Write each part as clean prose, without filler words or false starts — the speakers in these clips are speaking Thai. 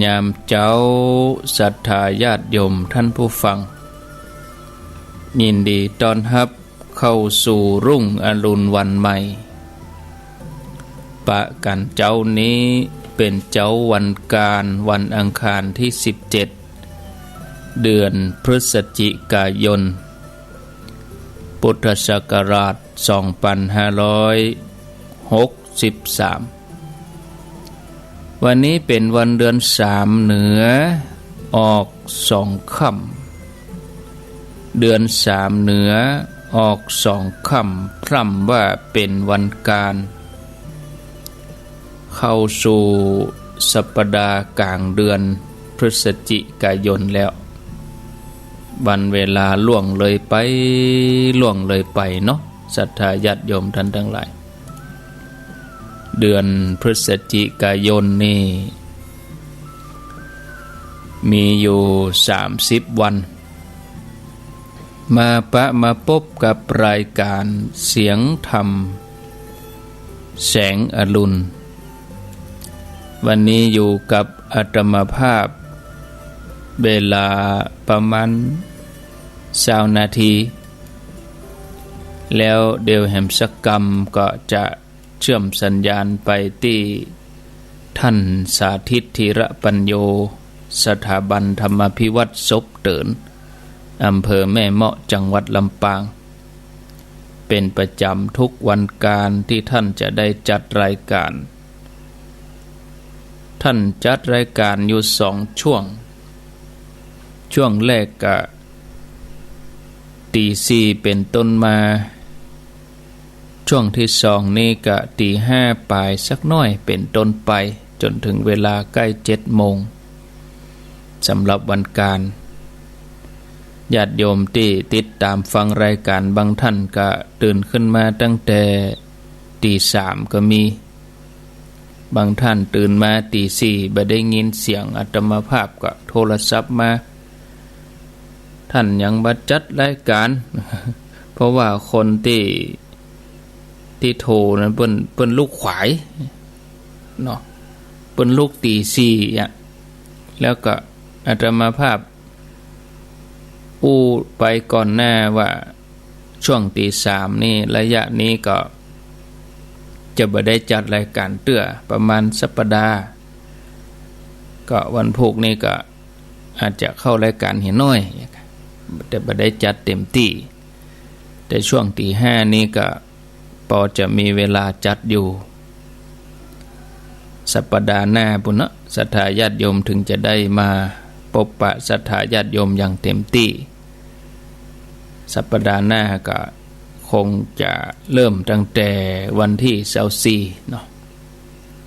ยามเจ้าศรัทธาญาติโยมท่านผู้ฟังยินดีต้อนรับเข้าสู่รุ่งอรุณวันใหม่ปะกันเจ้านี้เป็นเจ้าวันการวันอังคารที่17เดือนพฤศจิกายนพุทธศักราช2563วันนี้เป็นวันเดือน3เหนือออก2ค่ำเดือน3เหนือออก2ค่ำพร่ำว่าเป็นวันการเข้าสู่สัปดาห์กลางเดือนพฤศจิกายนแล้ววันเวลาล่วงเลยไปเนาะศรัทธาญาติโยมท่านทั้งหลายเดือนพฤศจิกายนนี่มีอยู่30วันมาพบกับรายการเสียงธรรมแสงอรุณวันนี้อยู่กับอาตมาภาพเวลาประมาณ20 นาทีแล้วเดี๋ยวแห่งสักกรรมก็จะเชื่อมสัญญาณไปที่ท่านสาธิตธีระปัญโยสถาบันธรรมภิวัตรศพเตินอำเภอแม่เมาะจังหวัดลำปางเป็นประจำทุกวันการที่ท่านจะได้จัดรายการท่านจัดรายการอยู่2ช่วงแรกก็ตี 4เป็นต้นมาช่วงที่2นี่ก็ตี 5ปลายสักน้อยเป็นต้นไปจนถึงเวลาใกล้7 โมงสำหรับวันการญาติโยมที่ติดตามฟังรายการบางท่านก็ตื่นขึ้นมาตั้งแต่ตี 3ก็มีบางท่านตื่นมาตี 4บ่ได้ยินเสียงอาตมาภาพก็โทรศัพท์มาท่านยังบ่จัดรายการ เพราะว่าคนที่โทรนั้นเปิ้นลูกขวายเนาะเปิ้นลูกตี 4อ่ะแล้วก็อาตมาภาพไปก่อนหน้าว่าช่วงตี 3นี่ระยะนี้ก็จะบ่ได้จัดรายการเตื้อประมาณสัปดาห์ก็วันพุธนี้ก็อาจจะเข้ารายการเห็นน้อยแต่บ่ได้จัดเต็มที่แต่ช่วงตี 5นี้ก็พอจะมีเวลาจัดอยู่สัปดาห์หน้าพุ่นเนาะศรัทธาญาติโยมถึงจะได้มาพบปะศรัทธาญาติโยมอย่างเต็มที่สัปดาห์หน้าก็คงจะเริ่มตั้งแต่วันที่24เนาะ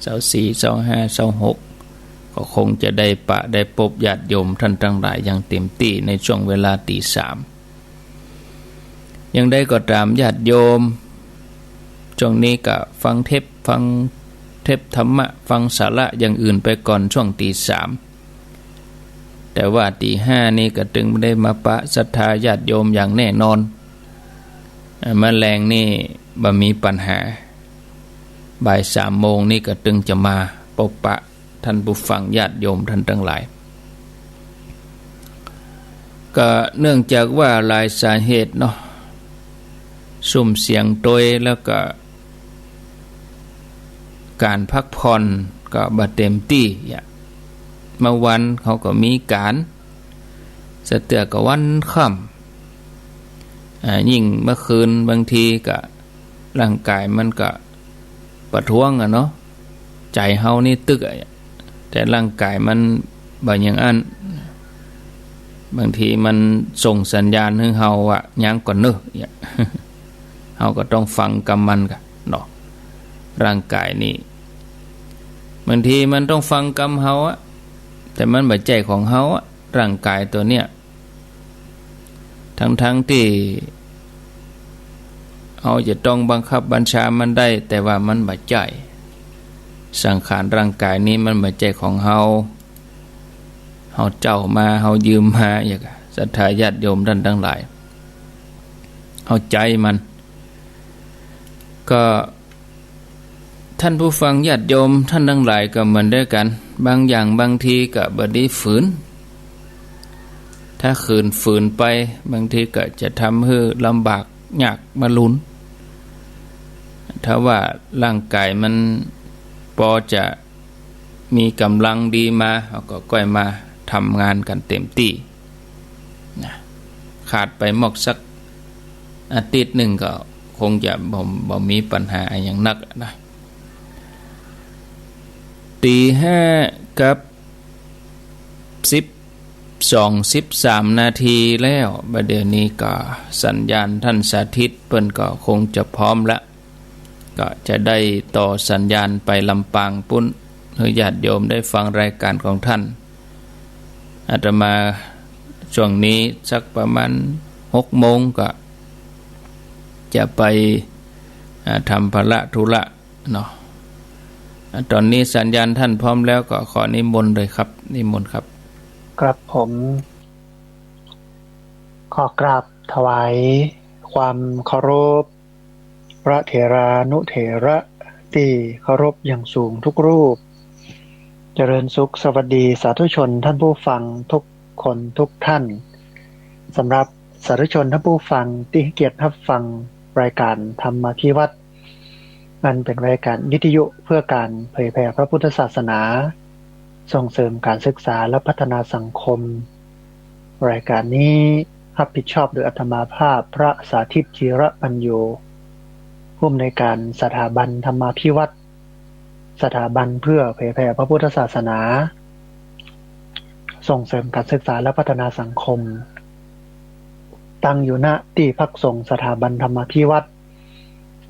24 25 26ก็คงจะได้พบญาติโยมท่านทั้งหลายอย่างเต็มที่ในช่วงเวลาตี 3ยังได้ก็ตามญาติโยมช่วงนี้ก็ฟังเทปธรรมะฟังสาระอย่างอื่นไปก่อนช่วงตี 3แต่ว่าตี 5นี่ก็ถึงได้มาปะศรัทธาญาติโยมอย่างแน่นอนแมลงนี่บ่มีปัญหาบ่าย 3 โมงนี่ก็ถึงจะมาพบปะท่านผู้ฟังญาติโยมท่านทั้งหลายก็เนื่องจากว่าหลายสาเหตุเนาะสุ่มเสียงโตยแล้วก็การพักผ่อนก็บ่เต็มที่เมื่อวันเขาก็มีการสะเตือก็วันค่ำยิ่งเมื่อคืนบางทีก็ร่างกายมันก็ประท้วงเนาะใจเฮานี่ตึกแต่ร่างกายมันบ่อย่างอันบางทีมันส่งสัญญาณให้เฮาว่ายังก่อนเนอะเฮาก็ต้องฟังกับมันกันเนาะร่างกายนี่บางทีมันต้องฟังกรรมเฮาแต่มันบ่ใจของเฮาร่างกายตัวเนี้ยทั้งที่เฮาจะต้องบังคับบัญชามันได้แต่ว่ามันบ่ใจสังขารร่างกายนี้มันบ่ใจของเฮาเจ้ามาเฮายืมมาอย่างศรัทธาญาติโยมท่านทั้งหลายเฮาใจมันก็ ท่านผู้ฟังญาติโยมท่านทั้งหลายก็เหมือนเดียวกันบางอย่างบางทีก็บ่ได้ฝืนถ้าฝืนไปบางทีก็จะทำให้ลำบากยากมาลุนถ้าว่าร่างกายมันพอจะมีกำลังดีมาเขาก็ก้อยมาทำงานกันเต็มที่นะขาดไปหมอกสักอาทิตย์หนึ่งก็คงจะบ่มีปัญหาอย่างนักนะ5:00 กับ13 นาทีแล้วบัดเดี๋ยวนี้ก็สัญญาณท่านสาธิตเปิ้นก็คงจะพร้อมแล้วก็จะได้ต่อสัญญาณไปลำปางปุ้นให้ญาติโยมได้ฟังรายการของท่านอาตมาช่วงนี้สักประมาณ6 โมงก็จะไปทำภาระธุระเนาะตอนนี้สัญญาณท่านพร้อมแล้วก็ขอนิมนต์เลยครับนิมนต์ครับครับผมขอกราบถวายความเคารพพระเถรานุเถระที่เคารพอย่างสูงทุกรูปเจริญสุขสวัสดีสาธุชนท่านผู้ฟังทุกคนทุกท่านสำหรับสาธุชนท่านผู้ฟังที่ให้เกียรติรับฟังรายการธรรมภิวัตรมันเป็นรายการวิทยุเพื่อการเผยแผ่พระพุทธศาสนาส่งเสริมการศึกษาและพัฒนาสังคมรายการนี้รับผิดชอบโดยอาตมาภาพพระสาธิตจิระปัญโยผู้อำนวยการสถาบันธรรมาภิวัตรสถาบันเพื่อเผยแผ่พระพุทธศาสนาส่งเสริมการศึกษาและพัฒนาสังคมตั้งอยู่ณที่พักสงฆ์สถาบันธรรมาภิวัตร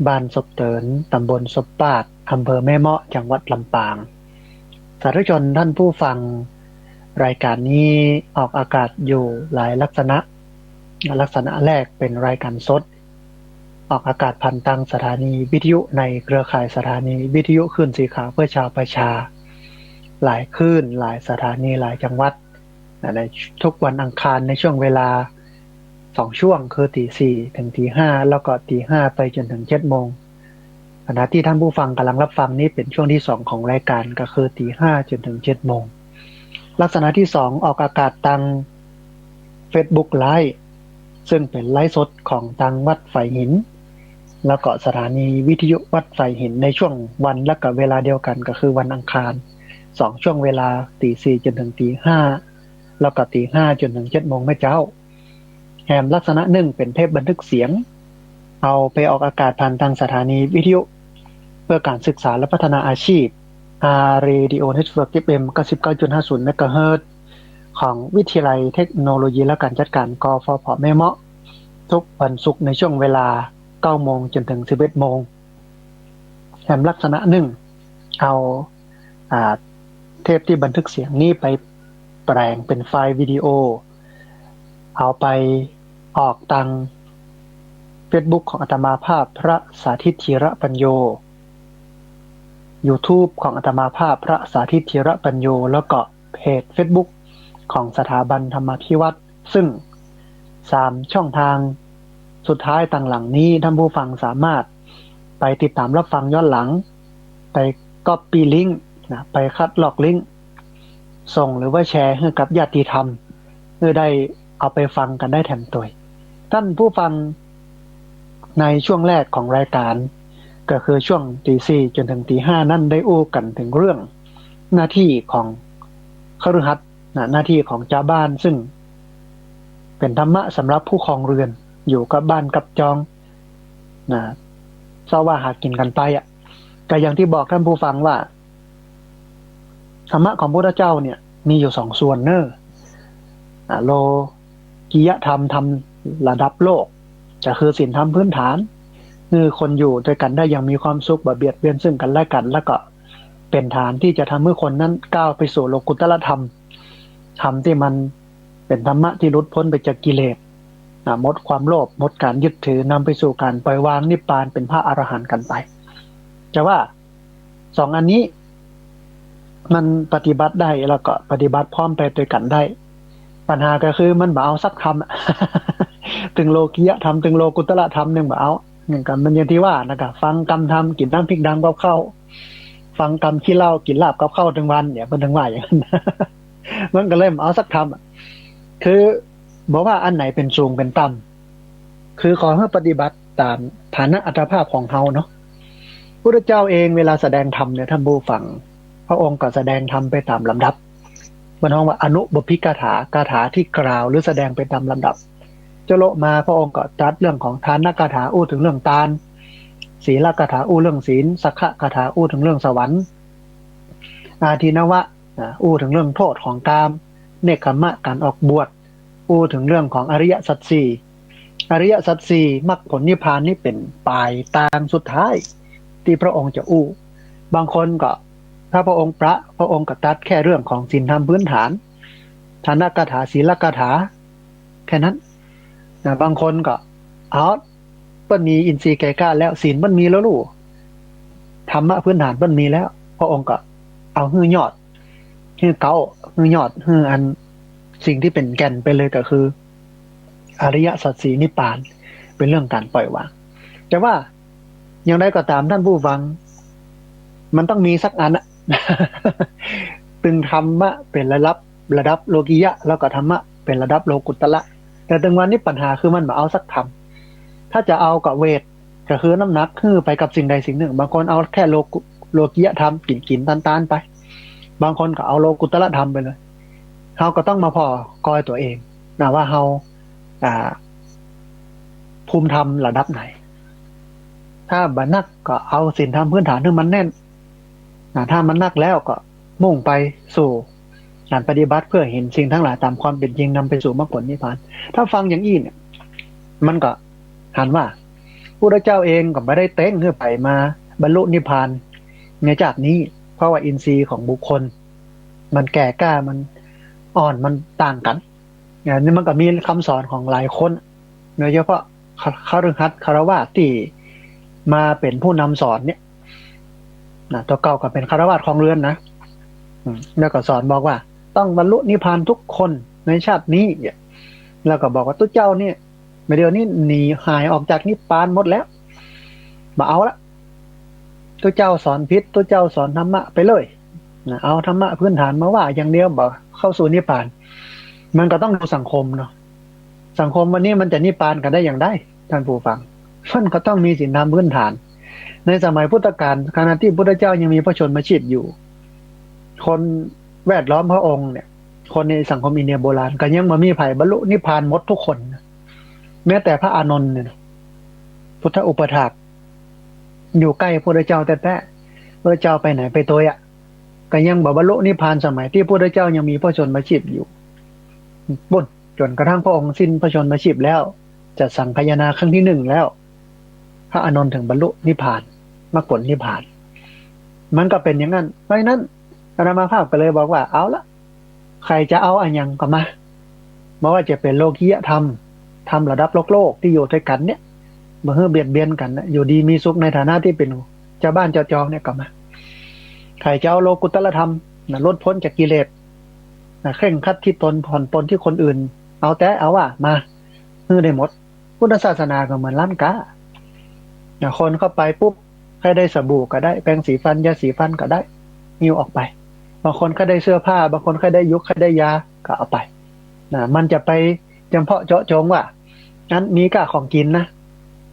บ้านศพเตินตำบลศพปาดอำเภอแม่เมาะจังหวัดลำปางสาธุชนท่านผู้ฟังรายการนี้ออกอากาศอยู่หลายลักษณะแรกเป็นรายการสดออกอากาศผ่านทางสถานีวิทยุในเครือข่ายสถานีวิทยุคลื่นสีขาวเพื่อชาวประชาหลายคลื่นหลายสถานีหลายจังหวัดในทุกวันอังคารในช่วงเวลา2 ช่วงคือ 4:00 ถึง 5:00 แล้วก็ 5:00 ไปจนถึง 7:00 ขณะที่ท่านผู้ฟังกำลังรับฟังนี้เป็นช่วงที่2ของรายการก็คือ 5:00 จนถึง 7:00 ลักษณะที่2ออกอากาศทาง Facebook Live ซึ่งเป็นไลฟ์สดของทางวัดไฝหินแล้วก็สถานีวิทยุวัดไฝหินในช่วงวันและก็เวลาเดียวกันก็คือวันอังคาร2ช่วงเวลา 4:00 จนถึง 5:00 แล้วก็ 5:00 จนถึง 7:00 แม่เจ้าแถมลักษณะหนึ่งเป็นเทปบันทึกเสียงเอาไปออกอากาศผ่านทางสถานีวิทยุเพื่อการศึกษาและพัฒนาอาชีพ Radio Network FM 99.50 เมกะเฮิรตซ์ของวิทยาลัยเทคโนโลยีและการจัดการกฟผ.แม่เมาะทุกวันศุกร์ในช่วงเวลา 9:00 นจนถึง 11:00 นแถมลักษณะหนึ่งเอาเทปที่บันทึกเสียงนี้ไปแปลงเป็นไฟล์วิดีโอเอาไปออกทาง Facebook ของอาตมาภาพพระสาธิตจิระปัญโย YouTube ของอาตมาภาพพระสาธิตจิระปัญโยแล้วก็เพจ Facebook ของสถาบันธรรมาภิวัตรซึ่ง3ช่องทางสุดท้ายต่างหลังนี้ท่านผู้ฟังสามารถไปติดตามรับฟังย้อนหลังไปก๊อปปี้ลิงก์ไปคัดลอกลิงก์ส่งหรือว่าแชร์ให้กับญาติธรรมเพื่อได้เอาไปฟังกันได้แถมตัวท่านผู้ฟังในช่วงแรกของรายการก็คือช่วง 4:00 จนถึง 5:00 นั่นได้อู้กันถึงเรื่องหน้าที่ของคฤหัสถ์หน้าที่ของเจ้าบ้านซึ่งเป็นธรรมะสำหรับผู้ครองเรือนอยู่กับบ้านกับจองเศร้าว่าหากินกันไปก็อย่างที่บอกท่านผู้ฟังว่าธรรมะของพระพุทธเจ้าเนี่ยมีอยู่2ส่วนเนอะโลกิยธรรมธรรมระดับโลกก็คือศีลธรรมพื้นฐานคือคนอยู่ด้วยกันได้อย่างมีความสุขบ่เบียดเบียนซึ่งกันและกันแล้วก็เป็นฐานที่จะทำให้คนนั้นก้าวไปสู่โลกุตตรธรรมธรรมที่มันเป็นธรรมะที่หลุดพ้นไปจากกิเลสหมดความโลภหมดการยึดถือนำไปสู่การปล่อยวางนิพพานเป็นพระอรหันต์กันไปจะว่า2อันนี้มันปฏิบัติได้แล้วก็ปฏิบัติพร้อมไปด้วยกันได้ปัญหาก็คือมันบ่เอาสักธรรม ถึงโลกิยธรรมถึงโลกุตตรธรรมนึงบ่เอาอย่างกันมันอย่างที่ว่านะครับฟังกรรมธรรมกินน้ำพริกดำกับข้าว ฟังกำขี้เหล้ากินลาบกับข้าวทั้งวันเนี่ยเพิ่นถึงว่าอย่างนั้น มันก็เลยเอาสักทำคือบอกว่าอันไหนเป็นสูงเป็นต่ำคือขอให้ปฏิบัติตามฐานะอัตภาพของเฮาเนาะพุทธเจ้าเองเวลาแสดงธรรมเนี่ยท่านผู้ฟังพระองค์ก็แสดงธรรมไปตามลำดับมันห้องว่าอนุบุพพิกถากถาที่กล่าวหรือแสดงไปตามลำดับเจโลมาพระองค์ก็ตรัสเรื่องของทานกถาอู้ถึงเรื่องทานศีลกถาอู้เรื่องศีลสักขะกถาอู้ถึงเรื่องสวรรค์อาทินวะอู้ถึงเรื่องโทษของกามเนกขมะการออกบวชอู้ถึงเรื่องของอริยสัจสี่อริยสัจสี่มรรคผลนิพพานนี่เป็นปลายทางสุดท้ายที่พระองค์จะอู้บางคนก็ถ้าพระองค์ก็ตรัสแค่เรื่องของศีลธรรมพื้นฐานทานกถาศีลกถาแค่นั้นบางคนก็เปิ้นมีอินทรีย์แก่กล้าแล้วศีลเปิ้นมีแล้วลูกธรรมะพื้นฐานเปิ้นมีแล้วพระองค์ก็เอาหื้อยอดหื้อเก้าหื้อยอดหื้ออันสิ่งที่เป็นแก่นไปเลยก็คืออริยสัจสี่นิพพานเป็นเรื่องการปล่อยวางแต่ว่าอย่างไรก็ตามท่านผู้ฟังมันต้องมีสักอันอะ ตึงธรรมะเป็นระดับโลกิยะแล้วก็ธรรมะเป็นระดับโลกุตละแต่ถึงวันนี้ปัญหาคือมันมาเอาสักธรรมถ้าจะเอากับเวทก็คือน้ำหนักคือไปกับสิ่งใดสิ่งหนึ่งบางคนเอาแค่โลกิยะธรรมกินตานไปบางคนก็เอาโลกุตละธรรมไปเลยเฮาก็ต้องมาพอกอยตัวเองนะว่าเฮาภูมิธรรมระดับไหนถ้าบันนักก็เอาศีลธรรมพื้นฐานที่มันแน่นถ้ามันนักแล้วก็มุ่งไปสู่การปฏิบัติเพื่อเห็นสิ่งทั้งหลายตามความเป็นจริงนำไปสู่มรรคผลนิพพานถ้าฟังอย่างอี้เนี่ยมันก็หันว่าพระเจ้าเองก็ไม่ได้เต้งเพื่อไปมาบรรลุนิพพานในจากนี้เพราะว่าอินทรีย์ของบุคคลมันแก่กล้ามันอ่อนมันต่างกันอย่างนี้มันก็มีคำสอนของหลายคนโดยเฉพาะคฤหัสถ์คฤหัสถ์ที่มาเป็นผู้นำสอนเนี่ยตัวเก่าก็เป็นคฤหัสถ์ของเรือนนะแล้วก็สอนบอกว่าต้องบรรลุนิพพานทุกคนในชาตินี้แล้วก็บอกว่าตัวเจ้าเนี่ยไม่เดี๋ยวนี้หนีหายออกจากนิพพานหมดแล้วมาเอาละตัวเจ้าสอนพิษตัวเจ้าสอนธรรมะไปเลยเอาธรรมะพื้นฐานมาว่าอย่างเดียวบอกเข้าสู่นิพพานมันก็ต้องดูสังคมเนาะสังคมวันนี้มันจะนิพพานกันได้อย่างไรท่านผู้ฟังมันก็ต้องมีศีลธรรมพื้นฐานในสมัยพุทธกาลขณะที่พุทธเจ้ายังมีพระชนมาชีพอยู่คนแวดล้อมพระองค์เนี่ยคนในสังคมอินเดียโบราณก็ยังมามีไผ่บรรลุนิพพานหมดทุกคนแม้แต่พระอานนท์เนี่ยพุทธอุปถากอยู่ใกล้พระเจ้าแต่พระเจ้าไปไหนไปตัวก็ยังบรรลุนิพพานสมัยที่พระเจ้ายังมีพระชนมาชีพอยู่บุญจนกระทั่งพระองค์สิ้นพระชนมาชีพแล้วจะสังคายนาครั้งที่หนึ่งแล้วพระอานนท์ถึงบรรลุนิพพานมรรคผลนิพพานมันก็เป็นอย่างนั้นเพราะฉะนั้นอาตมาภาพก็เลยบอกว่าเอาละใครจะเอาอันยังก็มาไม่ว่าจะเป็นโลกียธรรมทำระดับโลกที่อยู่ด้วยกันเนี่ยมาเพื่อเบียดเบียนกันนะอยู่ดีมีสุขในฐานะที่เป็นเจ้าบ้านเจ้าจองเนี่ยก็มาใครจะเอาโลกุตตรธรรมลดพ้นจากกิเลสเคร่งครัดที่ตนผ่อนปลนที่คนอื่นเอาว่ามาเพื่อได้หมดพุทธศาสนาก็เหมือนร้านค้าคนเข้าไปปุ๊บใครได้สบู่ก็ได้แปรงสีฟันยาสีฟันก็ได้นิ้วออกไปบางคนก็ได้เสื้อผ้าบางคนก็ได้ยุกก็ได้ยาก็เอาไปมันจะไปจำเพาะเจาะจงว่านั้นมีกะของกินนะ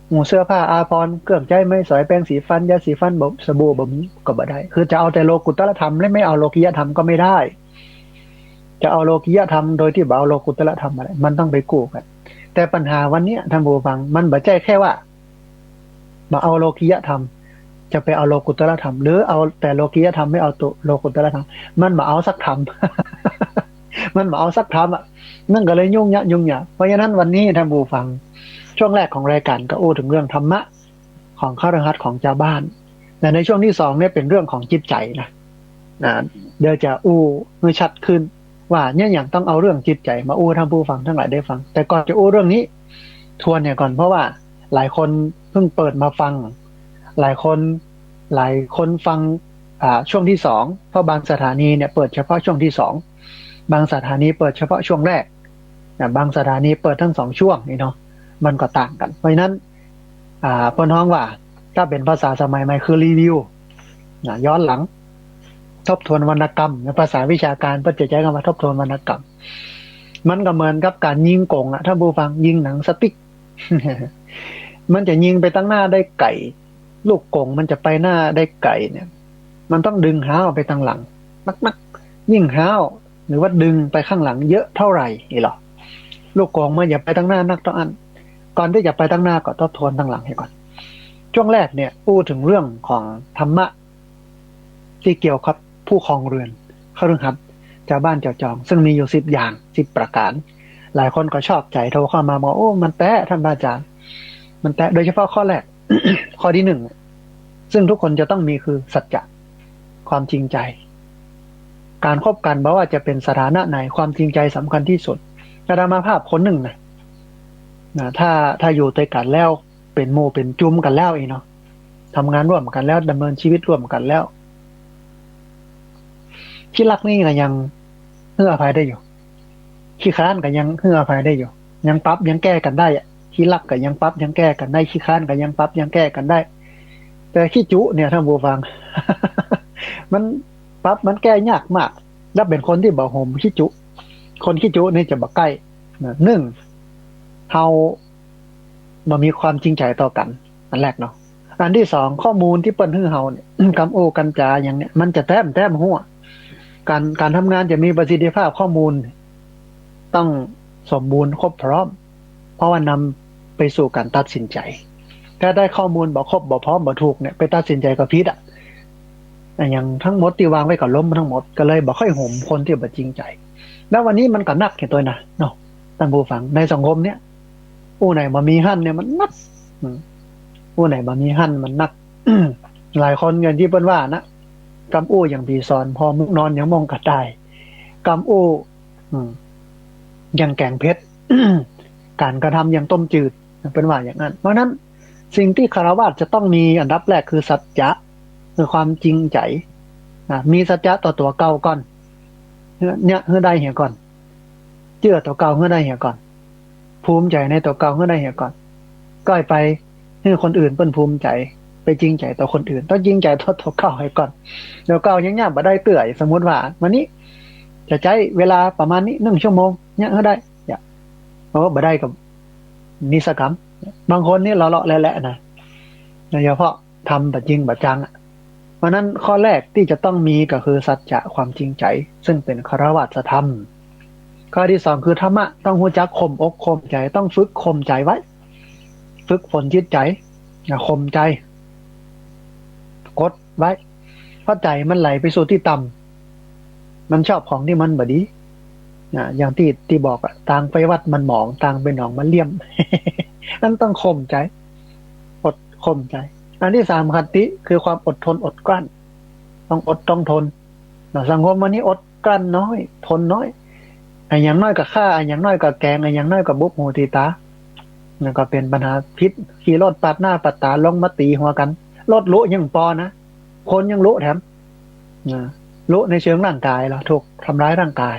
หมูเสื้อผ้าอาภรณ์เครื่องใช้ไม้สอยแปรงสีฟันยาสีฟันสบู่บ่มีก็บ่ได้คือจะเอาแต่โลกุตตรธรรมและไม่เอาโลกิยธรรมก็ไม่ได้จะเอาโลกิยธรรมโดยที่บ่เอาโลกุตตรธรรมอะไรมันต้องไปกู้กันแต่ปัญหาวันนี้ท่านผู้ฟังมันบ่ใช่แค่ว่ามาเอาโลกิยธรรมจะไปเอาโลกุตตรธรรมหรือเอาแต่โลกิยธรรมไม่เอาตัวโลกุตตรธรรมมันมาเอาสักธรรม มันมาเอาสักธรรมนั่นก็เลยยุ่งยากเพราะฉะนั้นวันนี้ท่านผู้ฟังช่วงแรกของรายการก็อู้ถึงเรื่องธรรมะของคฤหัสถ์ของชาวบ้านแต่ในช่วงที่สองเนี่ยเป็นเรื่องของจิตใจนะเดี๋ยวจะอู้ให้ชัดขึ้นว่าเนี่ยอย่างต้องเอาเรื่องจิตใจมาอู้ท่านผู้ฟังทั้งหลายได้ฟังแต่ก่อนจะอู้เรื่องนี้ทวนเนี่ยก่อนเพราะว่าหลายคนเพิ่งเปิดมาฟังหลายคนฟังช่วงที่สองเพราะบางสถานีเนี่ยเปิดเฉพาะช่วงที่สองบางสถานีเปิดเฉพาะช่วงแรกบางสถานีเปิดทั้งสองช่วงนี่เนาะมันก็ต่างกันเพราะฉะนั้นเพิ่นฮ้องว่าถ้าเป็นภาษาสมัยใหม่คือรีวิว ย้อนหลังทบทวนวรรณกรรมในภาษาวิชาการก็จะใช้คำว่าทบทวนวรรณกรรมมันก็เหมือนกับการยิงกงถ้าผู้ฟังยิงหนังสติ๊ก มันจะยิงไปตั้งหน้าได้ไก่ลูกกงมันจะไปหน้าได้ไก่เนี่ยมันต้องดึงห้าวไปทางหลังนักยิ่งห้าวหรือว่าดึงไปข้างหลังเยอะเท่าไหร่นี่หรอลูกกงมันอย่าไปทางหน้านักต้องอันก่อนที่จะไปทางหน้าก็ทบทวนทางหลังให้ก่อนช่วงแรกเนี่ยพูดถึงเรื่องของธรรมะที่เกี่ยวกับผู้ครองเรือนคฤหัสถ์เจ้าบ้านเจ้าจองซึ่งมีอยู่10 อย่าง10 ประการหลายคนก็ชอบใจโทรเข้ามาบอกโอ้มันแปะท่านอาจารย์มันแปะโดยเฉพาะข้อแรก ข้อที่ 1ซึ่งทุกคนจะต้องมีคือสัจจะความจริงใจการคบกันไม่ว่าจะเป็นสถานะไหนความจริงใจสำคัญที่สุดอาตมาภาพคนหนึ่งนะถ้าอยู่ด้วยกันแล้วเป็นโมเป็นจุ้มกันแล้วเนาะทำงานร่วมกันแล้วดำเนินชีวิตร่วมกันแล้วที่รักนี่ก็ยังเอื้ออภัยได้อยู่ขี้ค้านก็ยังเอื้ออภัยได้อยู่ยังปรับยังแก้กันได้อะขี้รักก็ยังปรับยังแก้กันได้ขี้ค้านก็ยังปรับยังแก้กันได้แต่ขี้จุเนี่ยท่านผู้ฟัง มันปรับมันแก้ยากมากแล้วเป็นคนที่บ่โหมขี้จุคนขี้จุนี่จะบ่ใกล้หนึ่งเฮาบ่มีความจริงใจต่อกันอันแรกเนาะอันที่สองข้อมูลที่เปิ้นฮื้อเฮาเนี่ย คำโอ้กันจาอย่างเนี้ยมันจะแต้มหัวการทำงานจะมีประสิทธิภาพข้อมูลต้องสมบูรณ์ครบพร้อมเพราะว่านำไปสู่การตัดสินใจถ้าได้ข้อมูลบ่ครบบ่พร้อมบ่ถูกเนี่ยไปตัดสินใจก็ผิดอย่างทั้งหมดที่วางไว้ก็ล้มทั้งหมดก็เลยบ่ค่อยโหมคนที่บ่จริงใจแล้ววันนี้มันก็นักแค่ตัวนะเนาะท่านผู้ฟังในสังคมเนี้ยผู้ไหนบ่มีหั่นเนี่ยมันนักผู้ไหนบ่มีหั่นมันนัก หลายคนอย่างที่เปิ้นว่านะกำอู้อย่างปีซอนพอมุกนอนยังมองกัดได้กำอู้อย่างแกงเพชร การกระทำอย่างต้มจืดเป็นว่าอย่างนั้นเพราะนั้นสิ่งที่คฤหัสถ์จะต้องมีอันดับแรกคือสัจจะคือความจริงใจมีสัจจะต่อตัวเก่าก่อนเนี่ยเฮือได้เหี่ยก่อนเชื่อตัวเก่าเฮือได้เหี่ยก่อนภูมิใจในตัวเก่าเฮือได้เหี่ยก่อนก็ไปให้คนอื่นเปิ้นภูมิใจไปจริงใจต่อคนอื่นต้องจริงใจต่อตัวเก่าให้ก่อนเดี๋ยวเก่ายังบ่ได้เตื่อยสมมุติว่าวันนี้จะใช้เวลาประมาณนี้1 ชั่วโมงเนี่ยเฮือได้อย่าบ่ได้กับนิสกรรมบางคนนี่เลาะๆแหละๆนะโดยเฉพาะทำแบบจริงแบบจังเพราะนั้นข้อแรกที่จะต้องมีก็คือสัจจะความจริงใจซึ่งเป็นคฤหัสถธรรมข้อที่สองคือธรรมะต้องรู้จักข่มอกข่มใจต้องฝึกข่มใจไว้ฝึกฝนจิตใจอย่าข่มใจกดไว้เพราะใจมันไหลไปสู่ที่ต่ำมันชอบของที่มันบ่ดีอย่างที่บอกต่างไปวัดมันหมองต่างไปหนองมันเลี่ยม นั่นต้องข่มใจอดข่มใจอันที่สามขันติคือความอดทนอดกลั้นต้องอดต้องทนสังคมวันนี้อดกลั้นน้อยทนน้อยอย่างน้อยก็ฆ่าอย่างน้อยก็แกงอย่างน้อยก็บุกหูตีตานั่นก็เป็นปัญหาพิษขี่รถปาดหน้าปาดตาลงมาตีหัวกันรถลุยังปอนะคนยังลุแถมลุในเชิงร่างกายเหรอถูกทำร้ายร่างกาย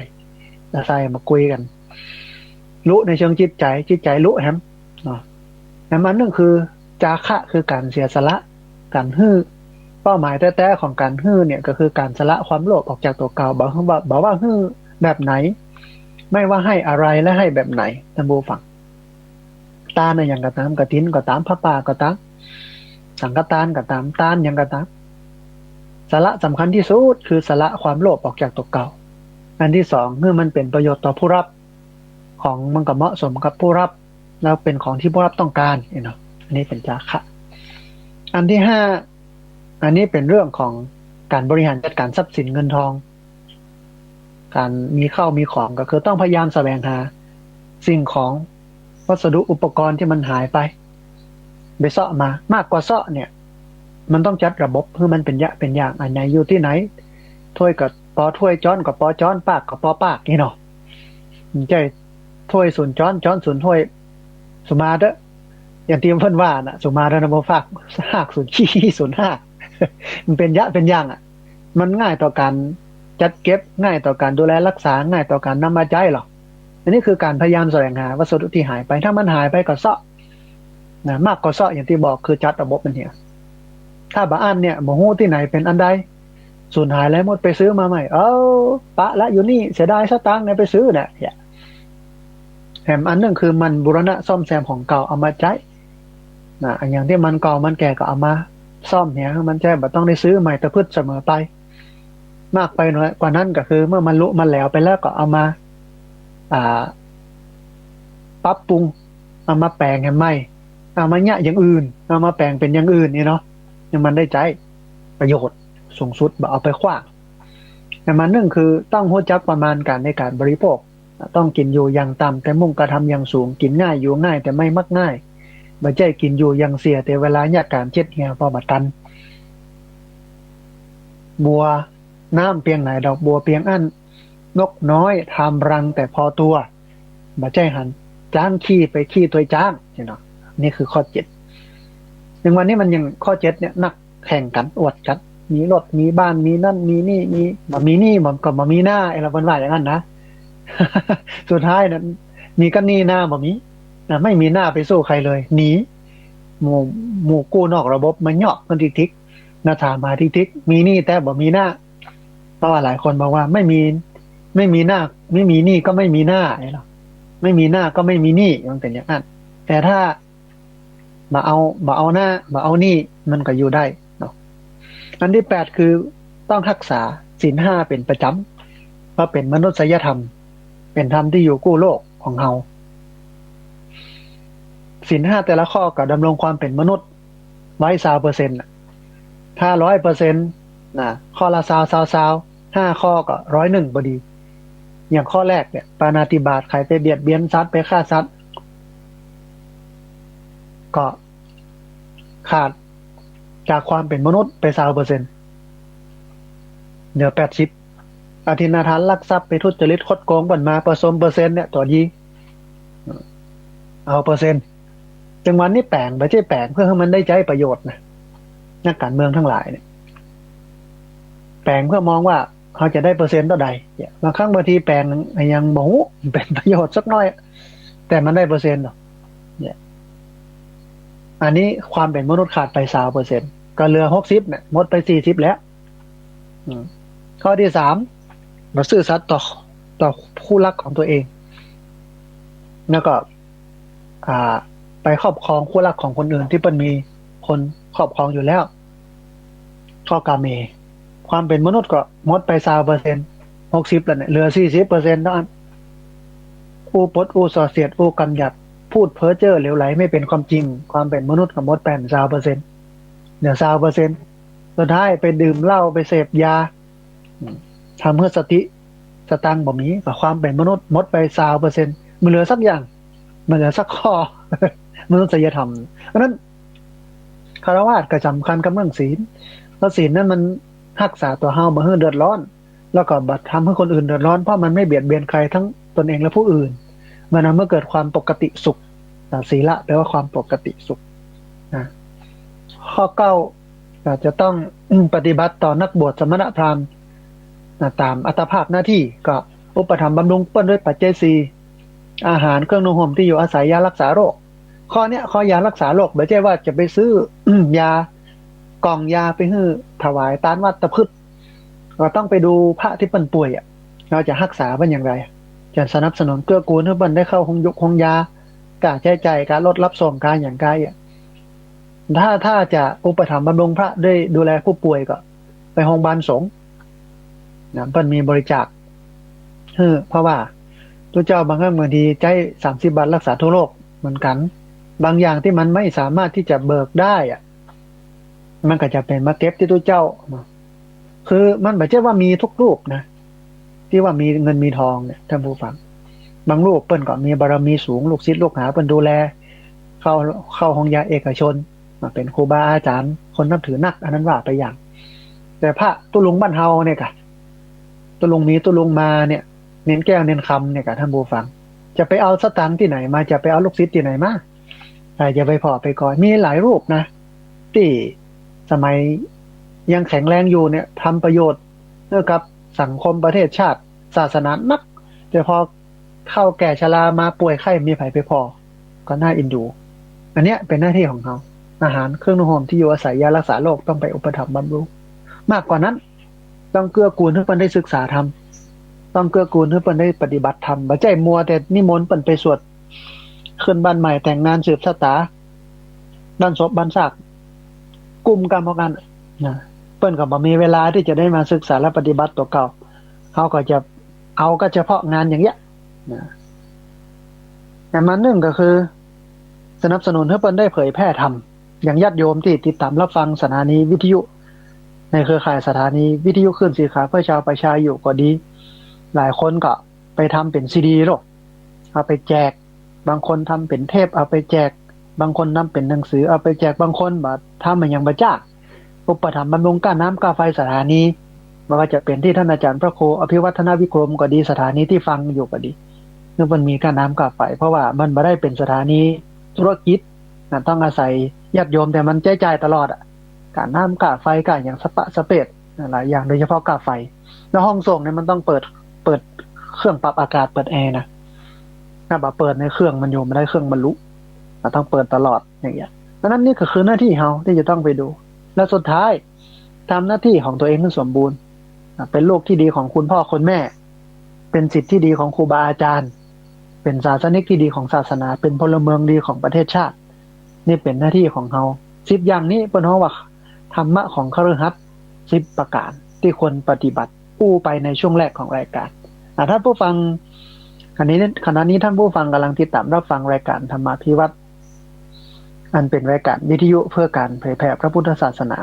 แล้วใส่มาคุยกันลุในเชิงจิตใจลุแถมแต่มันนั่นคือจาคะคือการเสียสละการฮื้อเป้าหมายแท้ๆของการฮื้อเนี่ยก็คือการสละความโลภออกจากตัวเก่าบอกว่าฮื้อแบบไหนไม่ว่าให้อะไรและให้แบบไหนท่านผู้ฟังตาอย่างก็ตามกฐินก็ตามพระป่าก็ตามสังฆทานก็ตามทานอย่างก็ตามสละสำคัญที่สุดคือสละความโลภออกจากตัวเก่าอันที่สองเมื่อมันเป็นประโยชน์ต่อผู้รับของมันก็เหมาะสมกับผู้รับแล้วเป็นของที่ผู้รับต้องการเนาะอันนี้เป็นจาคะอันที่ห้าอันนี้เป็นเรื่องของการบริหารจัดการทรัพย์สินเงินทองการมีเข้ามีของก็คือต้องพยายามแสวงหาสิ่งของวัสดุอุปกรณ์ที่มันหายไปเสาะมามากกว่าเสาะเนี่ยมันต้องจัดระบบเพื่อมันเป็นเป็นอย่างอันไหนอยู่ที่ไหนถ้วยกับปอถ้วยจ้อนกับปอจ้อนปากกับปอปากนี่เนาะใจถ้วยศูนย์จ้อนศูนย์ถ้วยสุมาเด้ออย่างที่เพิ่นว่าน่ะสุมาเด้อนะบ่ฝากหากศูนย์ขี้ศูนย์ห้ามันเป็นเป็นอย่างมันง่ายต่อการจัดเก็บง่ายต่อการดูแลรักษาง่ายต่อการนำมาใช้หรออันนี้คือการพยายามแสวงหาวัสดุที่หายไปถ้ามันหายไปก็เซาะมากกว่าเซาะอย่างที่บอกคือจัดระบบมันเนี่ย ถ้าบ่อ่านเนี่ยบ่ฮู้ที่ไหนเป็นอันใดสูญหายแล้วหมดไปซื้อมาใหม่ปะละอยู่นี่เสียดายสตางค์เนี่ยไปซื้อเนี่ยแถมอันนึงคือมันบูรณะซ่อมแซมของเก่าเอามาใช้อันอย่างที่มันเก่ามันแก่ก็เอามาซ่อมเนี่ยมันแจ้บ่ต้องได้ซื้อใหม่แต่พืชเสมอไปมากไปหน่อยกว่านั้นก็คือเมื่อมันลุมันแล้วไปแล้วก็เอามาอ่าปรับปรุงเอามาแปลงให้ใหม่เอามาเนี่ยอย่างอื่นเอามาแปลงเป็นอย่างอื่นนี่เนาะยังมันได้ใจประโยชน์สูงสุดบ่เอาไปขว้างแต่มันนึ่งคือต้องรู้จักประมาณการในการบริโภคต้องกินอยู่อย่างต่ำแต่มุ่งกระทำอย่างสูงกินง่ายอยู่ง่ายแต่ไม่มักง่ายบ่ใช่กินอยู่อย่างเสียแต่เวลาเนี่ยการเจ็ดเหี่ยวพอบ่ตันบัวน้ำเพียงไหนดอกบัวเพียงอันนกน้อยทำรังแต่พอตัวบ่ใช่หันจ้างขี้ไปขี้ตัวจ้างเนาะนี่คือข้อ7ในวันนี้มันยังข้อ7เนี่ยนักแข่งกันอวดกันมีรถมีบ้านมีนั่นมีนี่มีบ่มีนี่มันก็บ่มีหน้าไอ้เราเพิ่นว่าอย่างนั้นนะ สุดท้ายนั้นมีก็นี่หน้าบ่มีไม่มีหน้าไปสู้ใครเลยหนีหมู่กู้นอกระบบมันเหาะกันทิกๆหน้าถามมาทิกๆมีนี่แต่บ่มีหน้าเพราะว่าหลายคนบอกว่าไม่มีหน้าไม่มีนี่ก็ไม่มีหน้าไอ้หรอไม่มีหน้าก็ไม่มีนี่มันเป็นอย่างนั้นแต่ถ้ามาเอาหน้ามาเอานี่มันก็อยู่ได้เนาะอันที่8คือต้องรักษาศีล5เป็นประจำเพราะเป็นมนุษยธรรมเป็นธรรมที่อยู่กู้โลกของเฮาศีล5แต่ละข้อก็ดำรงความเป็นมนุษย์ไว้20%ถ้า100%นะข้อละ20 5ข้อก็101พอดีอย่างข้อแรกเนี่ยปาณาติบาตใครไปเบียดเบียนสัตว์ไปฆ่าสัตว์ก็ขาดจากความเป็นมนุษย์ไป20%เหลือ80อธินาทานลักทรัพย์ไปทุจริตคดโกงบันมาผสมเปอร์เซ็นต์เนี่ยต่อยีเอาเปอร์เซ็นต์จังหวะนี้แปลงไม่ใช่แปลงเพื่อให้มันได้ใช้ประโยชน์นะนักการเมืองทั้งหลายเนี่ยแปลงเพื่อมองว่าเขาจะได้เปอร์เซ็นต์เท่าใดบางครั้งบางทีแปลงยังบอกเป็นประโยชน์สักน้อยแต่มันได้เปอร์เซ็นต์หรอเนี่ยอันนี้ความเป็นมนุษย์ขาดไป20%ก็เหลือ60เนี่ยหมดไป40แล้วข้อที่3เราซื่อสัตย์ต่อผู้รักของตัวเองแล้วก็ไปครอบครองคู่รักของคนอื่นที่เป็นมีคนครอบครองอยู่แล้วข้อกาเมความเป็นมนุษย์ก็หมดไป20% 60แล้วเนี่ยเหลือ40%เท่านั้นอู้ปดอู้ส่อเสียดอู้กำหยัดพูดเพ้อเจ้อเหลวไหลไม่เป็นความจริงความเป็นมนุษย์ก็หมดไป20%เหลือ20%สุดท้ายไปดื่มเหล้าไปเสพยาทำเพื่อสติสตังค์บ่มีกับความเป็นมนุษย์หมดไป20%มันเหลือสักอย่างมันเหลือสักข้อ มนุษยธรรมเพราะนั้นคฤหัสถ์ก็สำคัญกับเรื่องศีลเพราะศีลนั้นมันรักษาตัวเฮาบ่ให้เดือดร้อนแล้วก็บ่ทำให้คนอื่นเดือดร้อนเพราะมันไม่เบียดเบียนใครทั้งตนเองและผู้อื่นมันทำให้เกิดความปกติสุขศีละแปลว่าความปกติสุขนะข้อ9จะต้องปฏิบัติต่อนักบวชสมณพราหมณ์ตามอัตภาพหน้าที่ก็อุปถัมภ์บำรุงเปิ้นด้วยปัจจัย4อาหารเครื่องนุ่งห่มที่อยู่อาศัยยารักษาโรคข้อยารักษาโรคไม่ใช่ว่าจะไปซื้อยากล่องยาไปให้ถวายตานวัดตะพึดเราต้องไปดูพระที่เป็นป่วยเราจะรักษาเป็นอย่างไรจะสนับสนุนเกื้อกูลให้มันได้เข้าห้องยกห้องยาการใช้จ่ายการลดรับส่งการอย่างไรถ้าจะอุปถัมภ์บำรุงพระด้วยดูแลผู้ป่วยก็ไปโรงพยาบาลสงฆ์นะมันมีบริจาคเพราะว่าตัวเจ้าบางครั้งบางทีใช้30 บาทรักษาทั่วโลกเหมือนกันบางอย่างที่มันไม่สามารถที่จะเบิกได้มันก็จะเป็นมาเก็บที่ตัวเจ้าคือมันไม่ใช่ว่ามีทุกรูปนะที่ว่ามีเงินมีทองเนี่ยท่านผู้ฟังบางรูปเปิ้นก็มีบารมีสูงลูกศิษย์ลูกหาเปิ้นดูแลเข้าห้องยาเอกชนมาเป็นครูบาอาจารย์คนนับถือนักอันนั้นว่าไปอย่างแต่พระตุลุงบ้านเฮาเนี่ยค่ะตุลุงมีตุลุงมาเนี่ยเน้นแก้วเน้นคำเนี่ยค่ะท่านผู้ฟังจะไปเอาสตางค์ที่ไหนมาจะไปเอาลูกศิษย์ที่ไหนมาจะไปพอไปก่อนมีหลายรูปนะที่สมัยยังแข็งแรงอยู่เนี่ยทำประโยชน์กับสังคมประเทศชาติศาสนานักแต่พอเข้าแก่ชรามาป่วยไข้มีไผไปพอก็น่าอินดูอันเนี้ยเป็นหน้าที่ของเขา อาหารเครื่องนุ่งห่มที่อยู่อาศัยยารักษาโรคต้องไปอุปถัมภ์บำรุงมากกว่านั้นต้องเกื้อกูลให้เพิ่นได้ศึกษาธรรมต้องเกื้อกูลให้เพิ่นได้ปฏิบัติธรรมบ่ใช่มัวแต่นิมนต์เพิ่นไปสวดขึ้นบ้านใหม่แต่งงานสืบชะตาบ้านศพบ้านซากกลุ่มกันพอกันนะเพิ่นก็บ่มีเวลาที่จะได้มาศึกษาและปฏิบัติตัวเก่าเขาก็จะเอาก็เฉพาะงานอย่างเงี้ยนะแต่มาหนึ่งก็คือสนับสนุนให้เพิ่นได้เผยแพร่ธรรมอย่างญาติโยมที่ติดตามรับฟังสถานีวิทยุในเครือข่ายสถานีวิทยุคลื่นสีขาวเพื่อชาวประชาอยู่ก็ดี หลายคนก็ไปทำเป็นซีดีหรอกเอาไปแจกบางคนทำเป็นเทปเอาไปแจกบางคนนำเป็นหนังสือเอาไปแจกบางคนบ่ทำมันยังบ่จ้าอุปถัมภ์บำรุงค่าน้ำค่าไฟสถานีบ่ว่าจะเป็นที่ท่านอาจารย์พระครูอภิวัฒนวิกรมก็ดีสถานีที่ฟังอยู่ก็ดีคือมันมีค่าน้ำค่าไฟเพราะว่ามันบ่ได้เป็นสถานีธุรกิจต้องอาศัยญาติโยมแต่มันจ่ายตลอดอ่ะค่าน้ำค่าไฟค่าอย่างสปะสเปดหลายอย่างโดยเฉพาะค่าไฟแล้วห้องส่งเนี่ยมันต้องเปิดเครื่องปรับอากาศเปิดแอร์นะถ้าบ่เปิดในเครื่องมันอยู่ไม่ได้เครื่องบรรลุต้องเปิดตลอดอย่างเงี้ยดังนั้นนี่ก็คือหน้าที่เฮาที่จะต้องไปดูและสุดท้ายทำหน้าที่ของตัวเองให้สมบูรณ์เป็นลูกที่ดีของคุณพ่อคุณแม่เป็นศิษย์ที่ดีของครูบาอาจารย์เป็นศาสนิกที่ดีของศาสนาเป็นพลเมืองดีของประเทศชาตินี่เป็นหน้าที่ของเฮา10อย่างนี้เปิ้นเฮาว่าธรรมะของคฤหัสถ์10ประการที่ควรปฏิบัติอู้ไปในช่วงแรกของรายการท่านผู้ฟังขณะนี้ท่านผู้ฟังกำลังติดตามรับฟังรายการธรรมาภิวัตรอันเป็นรายการวิทยุเพื่อการเผยแผ่พระพุทธศาสนา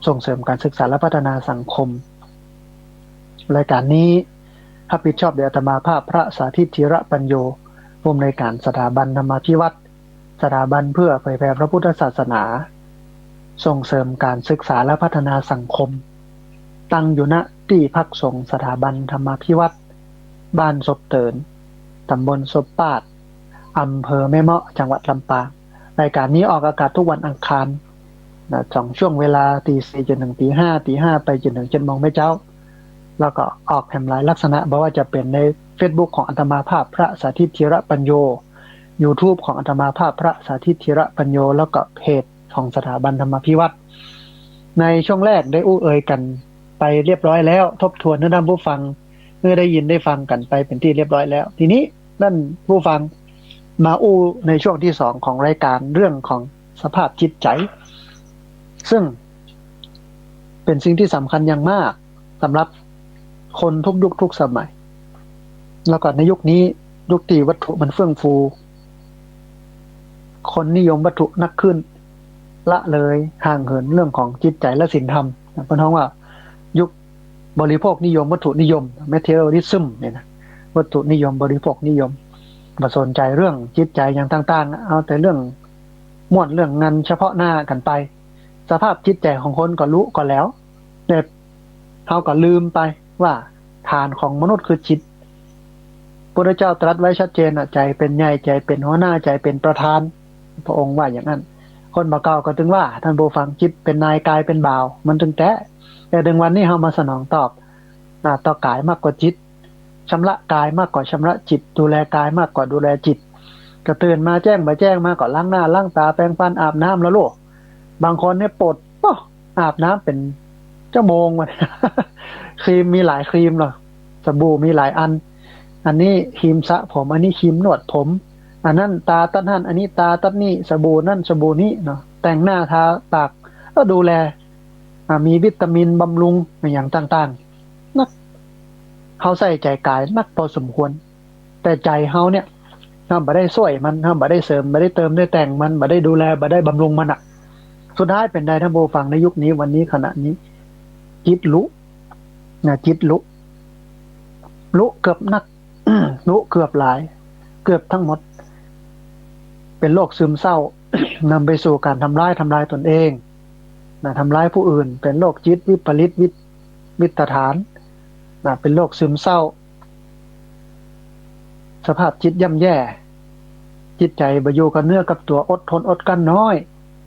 ส่งเสริมการศึกษาและพัฒนาสังคมรายการนี้รับผิดชอบโดยอาตมาภาพพระสาธิตธีระปัญโยผู้อำนวยการสถาบันธรรมาภิวัตรสถาบันเพื่อเผยแผ่พระพุทธศาสนาส่งเสริมการศึกษาและพัฒนาสังคมตั้งอยู่ณที่พักสงฆ์สถาบันธรรมาภิวัตรบ้านศพเตินตำบลศพปาดอำเภอแม่เมาะจังหวัดลำปางรายการนี้ออกอากาศทุกวันอังคารช่วงเวลา 4:00 จนถึง 5:00 5:00 ไปจนถึง 7:00 นเช้าแล้วก็ออกแผ่นหลายลักษณะบ่ว่าจะเป็นใน Facebook ของอาตมาภาพพระสาธิตธีระปัญโย YouTube ของอาตมาภาพพระสาธิตธีระปัญโยแล้วก็เพจของสถาบันธรรมาภิวัตรในช่วงแรกได้อู้เอ่ยกันไปเรียบร้อยแล้วทบทวนให้ท่านผู้ฟังเมื่อได้ยินได้ฟังกันไปเป็นที่เรียบร้อยแล้วทีนี้ท่านผู้ฟังมาอู้ในช่วงที่2ของรายการเรื่องของสภาพจิตใจซึ่งเป็นสิ่งที่สำคัญอย่างมากสำหรับคนทุกยุคทุกสมัยแล้วก็ในยุคนี้ยุคที่วัตถุมันเฟื่องฟูคนนิยมวัตถุนักขึ้นละเลยห่างเหินเรื่องของจิตใจและศีลธรรมเพราะน้องว่ายุคบริโภคนิยมวัตถุนิยม materialism เนี่ยนะวัตถุนิยมบริโภคนิยมมาสนใจเรื่องจิตใจอย่างต่างๆเอาแต่เรื่องม่วนเรื่องงานเฉพาะหน้ากันไปสภาพจิตใจของคนก็รู้ก็แล้วแต่เขาก็ลืมไปว่าฐานของมนุษย์คือจิตพระพุทธเจ้าตรัสไว้ชัดเจนใจเป็นใหญ่ใจเป็นหัวหน้าใจเป็นประธานพระองค์ว่าอย่างนั้นคนบ่เก่าก็ถึงว่าท่านผู้ฟังจิตเป็นนายกายเป็นบ่าวมันถึงแต่ถึงวันนี้เฮามาสนองตอบต่อกายมากกว่าจิตชำระกายมากกว่าชำระจิตดูแลกายมากกว่าดูแลจิตก็ตื่นมาแจ้งบ่แจ้งมาก็ล้างหน้าล้างตาแปรงฟันอาบน้ำแล้วลูกบางคนเนี่ยปวดอาบน้ำเป็นชั่วโมงมัน ครีมมีหลายครีมหรอสบู่มีหลายอันนี้ครีมสระผมอันนี้ครีมนวดผมอันนั้นตาตัดหั่นอันนี้ตาตัดนี่สบู่นั่นสบู่นี้เนาะแต่งหน้าทาปากก็ดูแลมีวิตามินบำรุงอย่างต่างๆนักเฮาใส่ใจกายนักพอสมควรแต่ใจเฮาเนี่ยเฮาบ่ได้ช่วยมันเฮาบ่ได้เสริมบ่ได้เติมได้แต่งมันบ่ได้ดูแลบ่ได้บำรุงมันสุดท้ายเป็นได้ท่านผู้ฟังในยุคนี้วันนี้ขณะนี้จิตลุจิตลุเกือบนัก ลุเกือบหลายเกือบทั้งหมดเป็นโรคซึมเศร้า นำไปสู่การทำร้ายตนเองทำร้ายผู้อื่นเป็นโรคจิตวิปริตวิตฐานเป็นโรคซึมเศร้าสภาพจิตย่ำแย่จิตใจบ่อยู่กับเนื้อกับตัวอดทนอดกั้นน้อย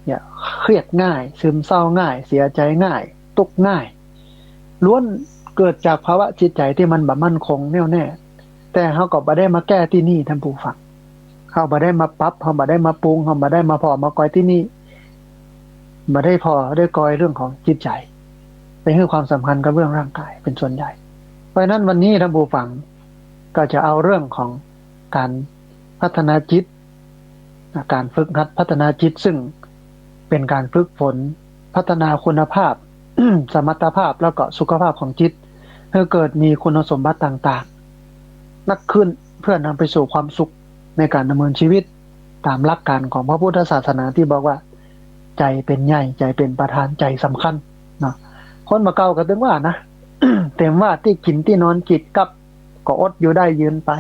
เนี่ยเครียดง่ายซึมเศร้าง่ายเสียใจง่ายทุกข์ง่ายล้วนเกิดจากภาวะจิตใจที่มันบ่มั่นคงแน่วแน่แต่เฮาก็บ่ได้มาแก้ที่นี่ท่านผู้ฟังเฮาบ่ได้มาปรับเฮาบ่ได้มาปรุงเฮาบ่ได้มาพอมาก้อยที่นี่ บ่ได้พอได้กอยเรื่องของจิตใจไปให้ความสำคัญกับเรื่องร่างกายเป็นส่วนใหญ่เพราะฉะนั้นวันนี้ท่านผู้ฟังก็จะเอาเรื่องของการพัฒนาจิตการฝึกหัดพัฒนาจิตซึ่งเป็นการฝึกฝนพัฒนาคุณภาพ สมรรถภาพแล้วก็สุขภาพของจิตให้เกิดมีคุณสมบัติต่างๆนักขึ้นเพื่อนำไปสู่ความสุขในการดำเนินชีวิตตามหลักการของพระพุทธศาสนาที่บอกว่าใจเป็นใหญ่ใจเป็นประธานใจสำคัญเนาะคนมาเก่าก็ถึงว่านะ เต็มว่าที่กินที่นอนกิจกับก็อดอยู่ได้ยืนไป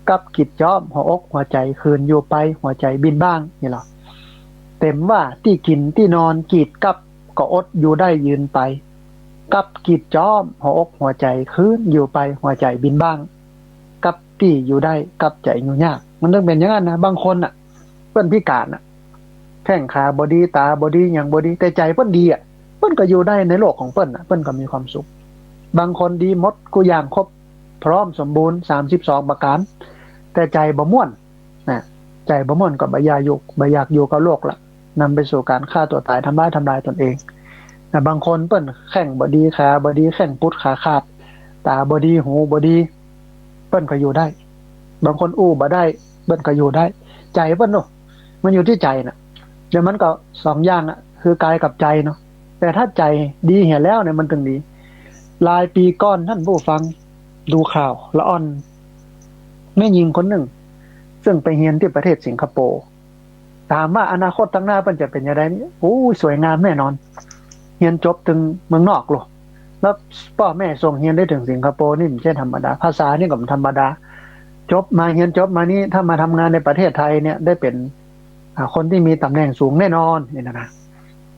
กับกิจจอมหัวอกหัวใจคืนอยู่ไปหัวใจบินบ้างนี่หรอเต็มว่าที่กินที่นอนกิจกับก็อดอยู่ได้ยืนไปกับกิจจอมหัวอกหัวใจคืนอยู่ไปหัวใจบินบ้างกับที่อยู่ได้กับใจอยู่ยากมันต้องเป็นอย่างนั้นนะบางคนอ่ะเปิ้นพิการอ่ะแข้งขาบอดีตาบอดีอย่างบอดีแต่ใจเปิ้นดีอ่ะเปิ้นก็อยู่ได้ในโลกของเปิ้นอ่ะเปิ้นก็มีความสุขบางคนดีหมดกูอย่างครบพร้อมสมบูรณ์32ประการแต่ใจบ่ม่วนนะใจบ่ม่วนก็บ่อยากอยู่กับโลกละนำไปสู่การฆ่าตัวตายทำลายตนเองนะบางคนเปิ้นแข้งบ่ดีขาบ่ดีแข้งปุดขาขาดตาบ่ดีหูบ่ดีเปิ้นก็อยู่ได้บางคนอู้บ่ได้เปิ้นก็อยู่ได้ใจเปิ้นเนาะมันอยู่ที่ใจน่ะเดี๋ยวมันก็2อย่างน่ะคือกายกับใจเนาะแต่ถ้าใจดีเหี่ยแล้วเนี่ยมันถึงดีหลายปีก่อนท่านผู้ฟังดูข่าวละอ่อนแม่หญิงคนหนึ่งซึ่งไปเรียนที่ประเทศสิงคโปร์ถามว่าอนาคตข้างหน้าเปิ้นจะเป็นยังไงนี่โอ้สวยงามแน่นอนเรียนจบถึงเมืองนอกโลกแล้วพ่อแม่ส่งเรียนได้ถึงสิงคโปร์นี่ไม่ใช่ธรรมดาภาษานี่ก็ธรรมดาจบมาเรียนจบมานี่ถ้ามาทำงานในประเทศไทยเนี่ยได้เป็นคนที่มีตำแหน่งสูงแน่นอนนี่นะ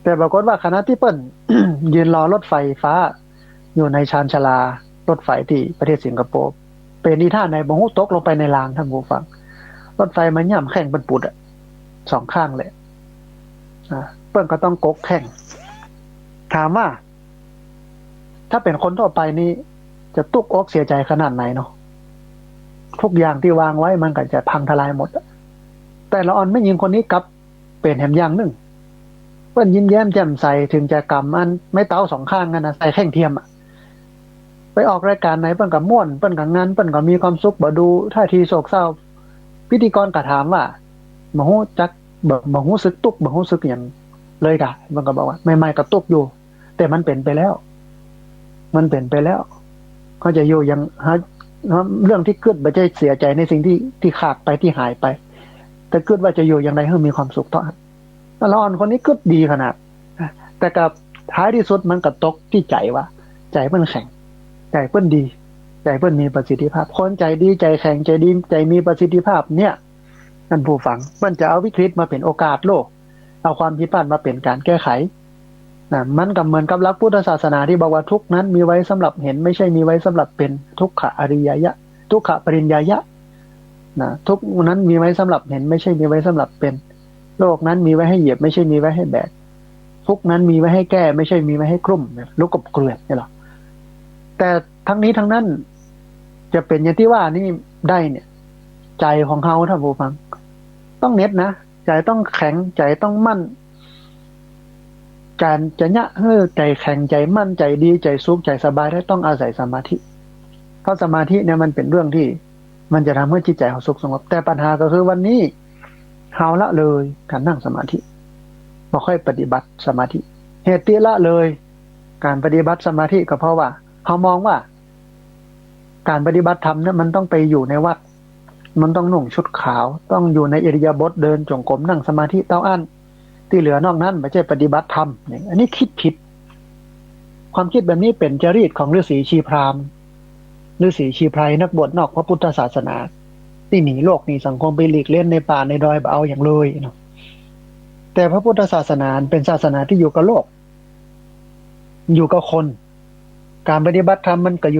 แต่ปรากฏว่าขณะที่เปิ้น ยืนรอรถไฟฟ้าอยู่ในชานชาลารถไฟที่ประเทศสิงคโปร์เป็นอีท่าไหนบ่ฮู้ตกลงไปในรางท่านผู้ฟังรถไฟมันย่ำแข้งเปิ้นปุดอ่ะ2ข้างเลยเปิ้นก็ต้องกกแข้งถามว่าถ้าเป็นคนทั่วไปนี่จะตุกอกเสียใจขนาดไหนเนาะทุกอย่างที่วางไว้มันก็จะพังทลายหมดแต่ละอ่อนไม่ยิงคนนี้กลับเป็นแหมอย่างนึงเปิ้นยิ้มแย้มแจ่มใสถึงจะกำอันไม่เต้า2ข้างกันนะใส่แข้งเทียมอ่ะไปออกรายการไหนเปิ้นก็ม่วนเปิ้นก็งานเปิ้นก็มีความสุขบ่ดูท่าทีโศกเศร้าพิธีกรก็ถามว่าบ่ฮู้จักบ่ฮู้สึกตุกบ่ฮู้สึกหยังเลยกะมันก็บอกว่าไม่ๆก็ตุกอยู่แต่มันเป็นไปแล้วเขาจะอยู่ยังเรื่องที่เกิดบ่ใช่เสียใจในสิ่งที่ขาดไปที่หายไปแต่เกิดว่าจะอยู่อย่างไรให้มีความสุขเท่านั้นละอ่อนคนนี้เกิดดีขนาดแต่กับท้ายที่สุดมันก็ตกที่ใจว่าใจเปิ้นแข็งใจเปิ้นดีใจเปิ้นมีประสิทธิภาพคนใจดีใจแข็งใจดีใจมีประสิทธิภาพเนี่ยท่านผู้ฟังเปิ้นจะเอาวิกฤตมาเป็นโอกาสโลกเอาความผิดพลาดมาเป็นการแก้ไขมันก็เหมือนกับหลักพุทธศาสนาที่บอกว่าทุกข์นั้นมีไว้สำหรับเห็นไม่ใช่มีไว้สำหรับเป็นทุกขอริยยะทุกขปริญญายะทุกข์นั้นมีไว้สำหรับเห็นไม่ใช่มีไว้สำหรับเป็นโลกนั้นมีไว้ให้เหยียบไม่ใช่มีไว้ให้แบกทุกข์นั้นมีไว้ให้แก้ไม่ใช่มีไว้ให้กลุ่มลูกกบเกลื่อนนี่หรอแต่ทั้งนี้ทั้งนั้นจะเป็นอย่างที่ว่านี่ได้เนี่ยใจของเฮาท่านผู้ฟังต้องเน็ตนะใจต้องแข็งใจต้องมั่นการจะยะใจแข็งใจมั่นใจดีใจสุขใจสบายได้ต้องอาศัยสมาธิเพราะสมาธิเนี่ยมันเป็นเรื่องที่มันจะทำให้จิตใจเราสุขสงบแต่ปัญหาก็คือวันนี้เฮาละเลยการนั่งสมาธิบ่ค่อยปฏิบัติสมาธิเหตุที่ละเลยการปฏิบัติสมาธิก็เพราะว่าเฮามองว่าการปฏิบัติธรรมเนี่ยมันต้องไปอยู่ในวัดมันต้องนุ่งชุดขาวต้องอยู่ในอิริยาบถเดินจงกรมนั่งสมาธิเต้าอั้นที่เหลือนอกนั้นไม่ใช่ปฏิบัติธรรมอันนี้คิดผิดความคิดแบบนี้เป็นจริตของฤาษีชีพราหมณ์ฤาษีชีไพรนักบวชนอกพระพุทธศาสนาที่หนีโลกหนีสังคมไปหลีกเล่นในป่าในดอยเอาอย่างเลยเนาะแต่พระพุทธศาสนาเป็นศาสนาที่อยู่กับโลกอยู่กับคนการปฏิบัติธรรมมันก็อ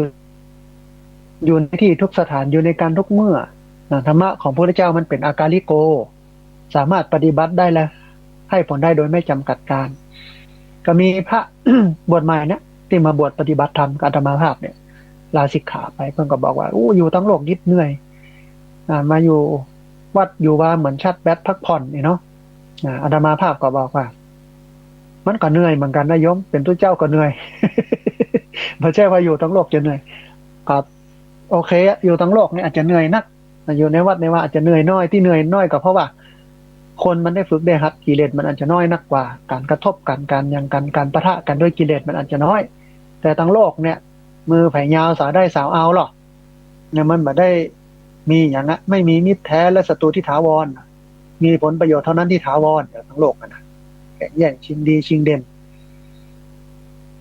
ยู่ในที่ทุกสถานอยู่ในการทุกเมื่อธรรมะของพระพุทธเจ้ามันเป็นอากาลิโกสามารถปฏิบัติได้แล้วให้ผลได้โดยไม่จำกัดการก็มีพระ บวชใหม่เนี่ยที่มาบวชปฏิบัติธรรมกับอาตมาภาพเนี่ยลาสิกขาไปเพิ่นก็บอกว่าอยู่ทั้งโลกนิดเหนื่อยมาอยู่วัดอยู่ว่าเหมือนชัดแบตพักผ่อนเนาะอาตมาภาพก็บอกว่า มันก็เหนื่อยเหมือนกันนะโยมเป็นตัวเจ้าก็เหนื่อย ไม่ใช่ว่าอยู่ทั้งโลกจะเหนื่อยครับโอเคอะอยู่ทั้งโลกเนี่ยอาจจะเหนื่อยนักอยู่ในวัดในว่าอาจจะเหนื่อยน้อยที่เหนื่อยน้อยก็เพราะว่าคนมันได้ฝึกได้หัดกิเลสมันอาจจะน้อยนักกว่าการกระทบกันการยังกันการปะทะกันด้วยกิเลสมันอาจจะน้อยแต่ทั้งโลกเนี่ยมือไผ่ยาวสาวได้สาวเอาหรอกเนี่ยมันแบบได้มีอย่างนั้นไม่มีมิตรแท้และศัตรูที่ถาวรมีผลประโยชน์เท่านั้นที่ถาวรเดี๋ยวทั้งโลกนะแข่งแย่งชิงดีชิงเด่น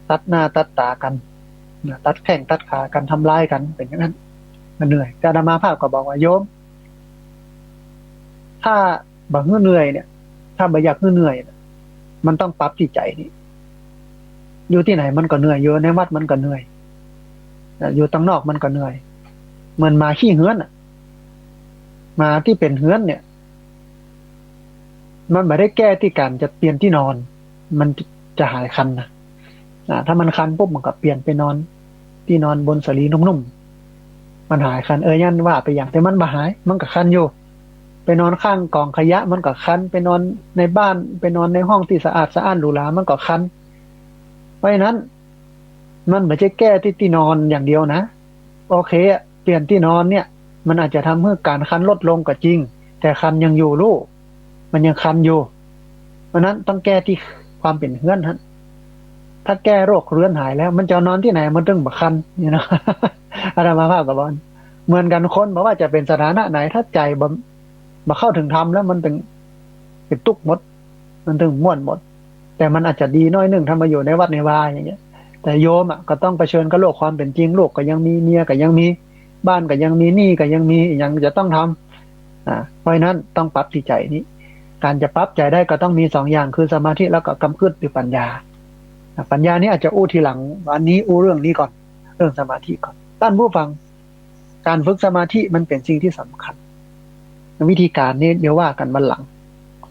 ตัดหน้าตัดตากันตัดแข้งตัดขากันทำร้ายกันเป็นอย่างนั้นมันเหนื่อยแต่อาตมาภาพก็บอกว่าโยมถ้าบังเหนื่อยเนี่ยถ้าบัอยากเหนื่อยมันต้องปรับจิตใจนี่อยู่ที่ไหนมันก็เหนื่อยอยู่ในวัดมันก็เหนื่อยอยู่ตั้งนอกมันก็เหนื่อยเหมือนมาขี้เหือนมาที่เป็นเหือนเนี่ยมันไม่ได้แก้ที่การจะเปลี่ยนที่นอนมันจะหายคันนะถ้ามันคันปุ๊บมันก็เปลี่ยนไปนอนที่นอนบนสลีนุ่มๆมันหายคันยันว่าไปอย่างแต่มันมาหายมันก็คันอยู่ไปนอนข้างกองขยะมันก็คันไปนอนในบ้านไปนอนในห้องที่สะอาดสะอ้านหรูหรามันก็คันเพราะฉะนั้นมันไม่ใช่แก้ที่นอนอย่างเดียวนะโอเคเปลี่ยนที่นอนเนี่ยมันอาจจะทำให้การคันลดลงก็จริงแต่คันยังอยู่ลูกมันยังคันอยู่เพราะนั้นต้องแก้ที่ความเป็นเฮือนฮะถ้าแก้โรคเรื้อนหายแล้วมันจะนอนที่ไหนมันต้องบักคันนี่นะ อาตมาภาพกับบอลเหมือนกันคนบอกว่าจะเป็นสถานะไหนถ้าใจบ่เข้าถึงธรรมแล้วมันถึงเป็นตุกหมดมันถึงม่วนหมดแต่มันอาจจะดีน้อยหนึ่งถ้ามาอยู่ในวัดในวาอย่างเงี้ยแต่โยมก็ต้องเผชิญกับโลกความเป็นจริงโลกก็ยังมีเมียก็ยังมีบ้านก็ยังมีหนี้ก็ยังมียังจะต้องทำเพราะนั้นต้องปรับที่ใจนี้การจะปรับใจได้ก็ต้องมีสองอย่างคือสมาธิแล้วก็กำพืชหรือปัญญาปัญญานี้อาจจะอู้ทีหลังวันนี้อู้เรื่องนี้ก่อนเรื่องสมาธิก่อนท่านผู้ฟังการฝึกสมาธิมันเป็นสิ่งที่สำคัญวิธีการนี้เดี๋ยวว่ากันวันหลัง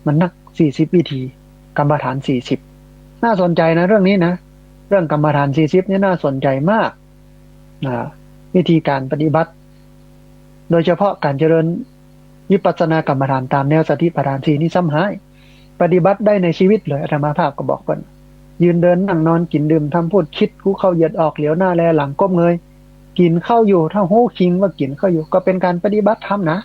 มันนัก40วิธีกรรมฐาน40น่าสนใจนะเรื่องนี้นะเรื่องกรรมฐาน40นี่น่าสนใจมากวิธีการปฏิบัติโดยเฉพาะการเจริญวิปัสสนากรรมฐานตามแนวสติปัฏฐาน4นี่ซ้ำหายปฏิบัติได้ในชีวิตเลยอาตมาภาพก็บอกกันยืนเดินนั่งนอนกินดื่มทำพูดคิดคู่เข้าเหยียดออกเหลียวหน้าแลหลังก้มเงยกินเข้าอยู่ถ้าหู้คิงว่ากินเข้าอยู่ก็เป็นการปฏิบัติธรรมนะ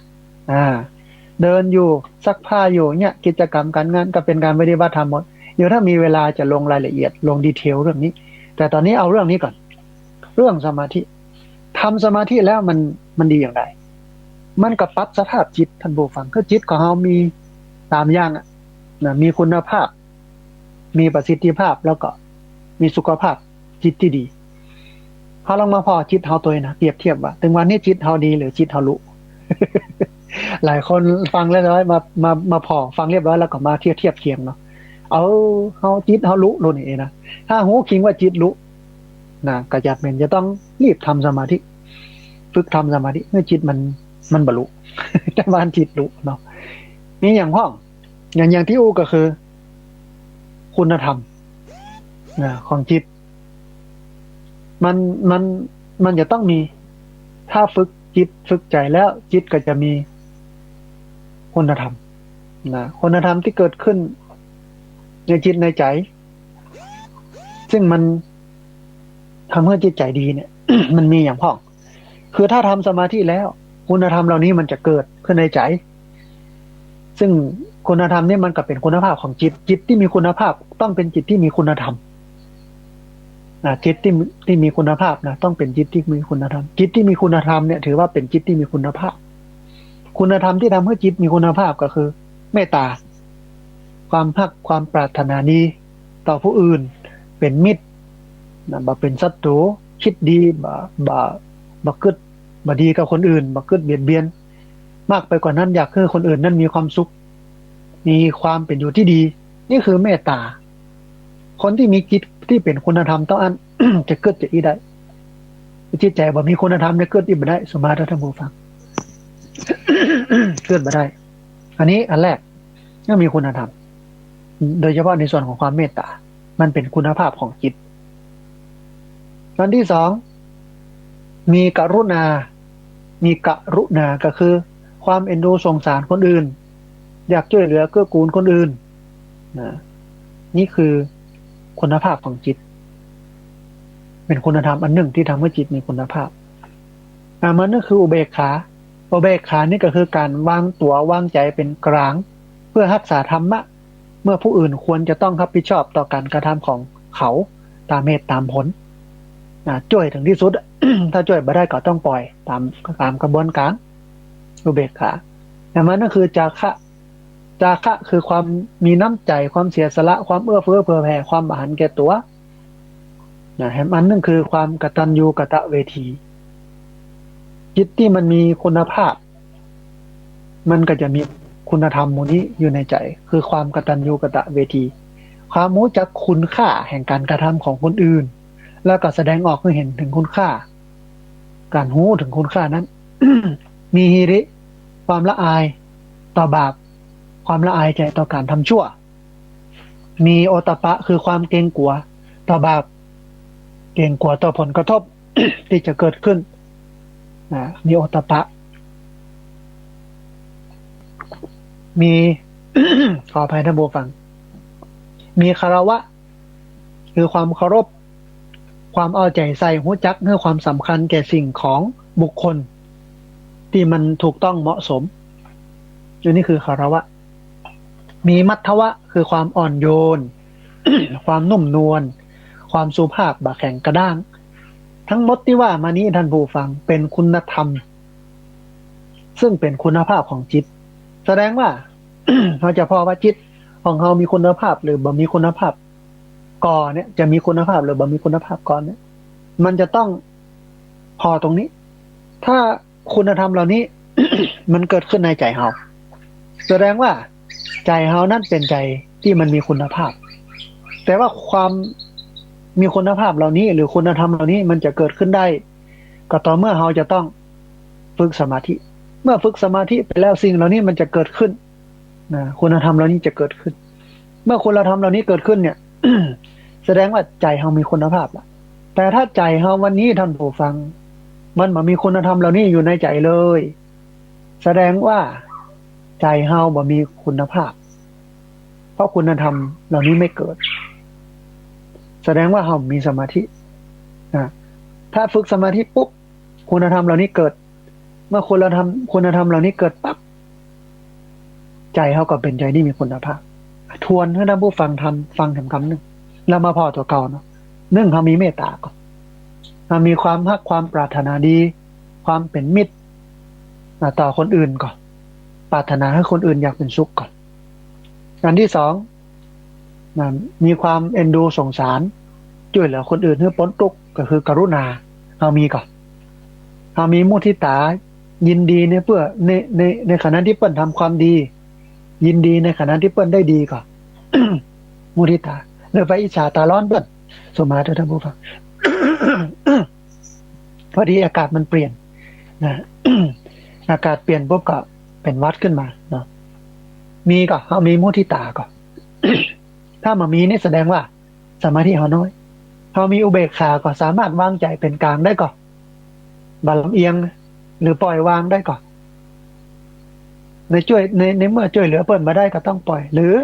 เดินอยู่ซักผ้าอยู่เนี่ยกิจกรรมการงานก็เป็นการปฏิบัติธรรมหมดเดี๋ยวถ้ามีเวลาจะลงรายละเอียดลงดีเทลเรื่องนี้แต่ตอนนี้เอาเรื่องนี้ก่อนเรื่องสมาธิทำสมาธิแล้วมันดีอย่างไรมันก็ปรับสภาพจิตท่านผู้ฟังคือจิตของเรามี3อย่างมีคุณภาพมีประสิทธิภาพแล้วก็มีสุขภาพจิตที่ดีพอลองมาพอจิตเฮาตัวนะเปรียบเทียบว่าถึงวันนี้จิตเฮาดีหรือจิตเฮาลุ หลายคนฟังเรียบร้อยมาพอฟังเรียบร้อยแล้วก็มาเทียบเคียงเนาะเอาเฮาจิตเฮาลุโลนี่นะถ้าหูคิงว่าจิตลุนะก็จะเป็นจะต้องรีบทำสมาธิฝึกทำสมาธิเมื่อจิตมันบรรลุ แต่ว่าจิตลุเนาะนี่อย่างห้องอย่างที่อู้ก็คือคุณธรรมของจิตมันจะต้องมีถ้าฝึกจิตฝึกใจแล้วจิตก็จะมีคุณธรรมคุณธรรมที่เกิดขึ้นในจิตในใจซึ่งมันทำให้จิตใจดีเนี่ย มันมีอย่างพ่องคือถ้าทำสมาธิแล้วคุณธรรมเหล่านี้มันจะเกิดขึ้นในใจซึ่งคุณธรรมนี่มันก็เป็นคุณภาพของจิตที่มีคุณภาพต้องเป็นจิตที่มีคุณธรรมจิตที่มีคุณภาพนะต้องเป็นจิตที่มีคุณธรรมจิตที่มีคุณธรรมเนี่ยถือว่าเป็นจิตที่มีคุณภาพคุณธรรมที่ทำให้จิตมีคุณภาพก็คือเมตตาความรักความปรารถนาดีต่อผู้อื่นเป็นมิตรบ่เป็นศัตรูคิดดีบ่กึดบ่ดีกับคนอื่นบ่กึดเบียดเบียนมากไปกว่านั้นอยากให้คนอื่นนั้นมีความสุขมีความเป็นอยู่ที่ดีนี่คือเมตตาคนที่มีจิตที่เป็นคุณธรรมต้องอัน จะเกิดจะอีได้จิตใจบ่มีคุณธรรมจะเกิดอีบ่ได้สมาธิท่านผู้ฟัง เกิดบ่ได้อันนี้อันแรกต้องมีคุณธรรมโดยเฉพาะในส่วนของความเมตตามันเป็นคุณภาพของจิตอันที่สองมีกรุณาก็คือความเอ็นดูสงสารคนอื่นอยากช่วยเหลือเกื้อกูลคนอื่นนี่คือ คุณภาพของจิตเป็นคุณธรรมอันหนึ่งที่ทำให้จิตมีคุณภาพมันก็คืออุเบกขานี่ก็คือการวางตัววางใจเป็นกลางเพื่อรักษาธรรมะเมื่อผู้อื่นควรจะต้องรับผิดชอบต่อการกระทำของเขาตามเหตุตามผลช่วยถึงที่สุด ถ้าช่วยไม่ได้ก็ต้องปล่อยตามกระบวนการอุเบกขาแต่มันก็คือจาคะคือความมีน้ำใจความเสียสละความเอื้อเฟื้อเผื่อแผ่ความอาหารแก่ตัวมันนั่นคือความกตัญญูกตเวทีจิตที่มันมีคุณภาพมันก็จะมีคุณธรรมมูนี้อยู่ในใจคือความกตัญญูกตเวทีความรู้จักคุณค่าแห่งการกระทำของคนอื่นแล้วก็แสดงออกให้เห็นถึงคุณค่าการรู้ถึงคุณค่านั้น มีฮิริความละอายต่อบาปความละอายใจต่อการทำชั่วมีโอตตัปปะคือความเกรงกลัวต่อบาปเกรงกลัวต่อผลกระทบ ที่จะเกิดขึ้นมีโอตตัปปะมี ขออภัยท่านผู้ฟังมีคารวะคือความเคารพความเอาใจใส่หู้จักให้ความสำคัญแก่สิ่งของบุคคลที่มันถูกต้องเหมาะสมอันนี้คือคารวะมีมัทธวะคือความอ่อนโยน ความนุ่มนวลความสุภาพบาแข็งกระด้างทั้งหมดที่ว่ามานี้ท่านผู้ฟังเป็นคุณธรรมซึ่งเป็นคุณภาพของจิตแสดงว่า เราจะพอว่าจิตของเรามีคุณภาพหรือบ่มีคุณภาพก่อนเนี่ยจะมีคุณภาพหรือบ่มีคุณภาพก่อนเนี่ยมันจะต้องพอตรงนี้ถ้าคุณธรรมเหล่านี้ มันเกิดขึ้นในใจเราแสดงว่าใจเรานั่นเป็นใจที่มันมีคุณภาพแต่ว่าความมีคุณภาพเหล่านี้หรือคุณธรรมเหล่านี้มันจะเกิดขึ้นได้ก็ต่อเมื่อเราจะต้องฝึกสมาธิเมื่อฝึกสมาธิไปแล้วสิ่งเหล่านี้มันจะเกิดขึ้นคุณธรรมเหล่านี้จะเกิดขึ้นเมื่อคุณธรรมเหล่านี้เกิดขึ้นเนี่ย แสดงว่าใจเรามีคุณภาพละแต่ถ้าใจเราวันนี้ท่านผู้ฟังมันบ่มีคุณธรรมเหล่านี้อยู่ในใจเลยแสดงว่าใจเราบ่มีคุณภาพเพราะคุณธรรมเหล่านี้ไม่เกิดแสดงว่าเรามีสมาธิถ้าฝึกสมาธิปุ๊บคุณธรรมเหล่านี้เกิดเมื่อคุณธรรมเหล่านี้เกิดปั๊บใจเขาก็เป็นใจที่มีคุณภาพทวนให้ท่านผู้ฟังฟังถึงคำหนึ่งแล้วมาพอตัวเก่าเนาะหนึ่งเขามีเมตตาก่อนเขามีความรักความปรารถนาดีความเป็นมิตรต่อคนอื่นก่อนปรารถนาให้คนอื่นอยากเป็นสุขก่อนอันที่สองมีความเอ็นดูสงสารช่วยเหลือคนอื่นให้พ้นทุกข์ก็คือกรุณาเรามีก่อนเรามีมุทิตายินดีเนี่ยเพื่อในขณะที่เปิ้นทำความดียินดีในขณะที่เปิ้นได้ดีก่อน มุทิตาหรือไปอิจฉาตาร้อนเปิ้นสมมาเถอะท่านผู้ฟัง พอดีอากาศมันเปลี่ยนนะ อากาศเปลี่ยนปุ๊บก็เป็นหวัดขึ้นมาเนาะมีก็เขามีมุทิตาก่อน ถ้ามามีนี่แสดงว่าสมาธิเขาน้อยเขามีอุเบกขาก็สามารถวางใจเป็นกลางได้ก่อนบาลำเอียงหรือปล่อยวางได้ก่อนในเมื่อช่วยเหลือเปิ้นมาได้ก็ต้องปล่อยหรือ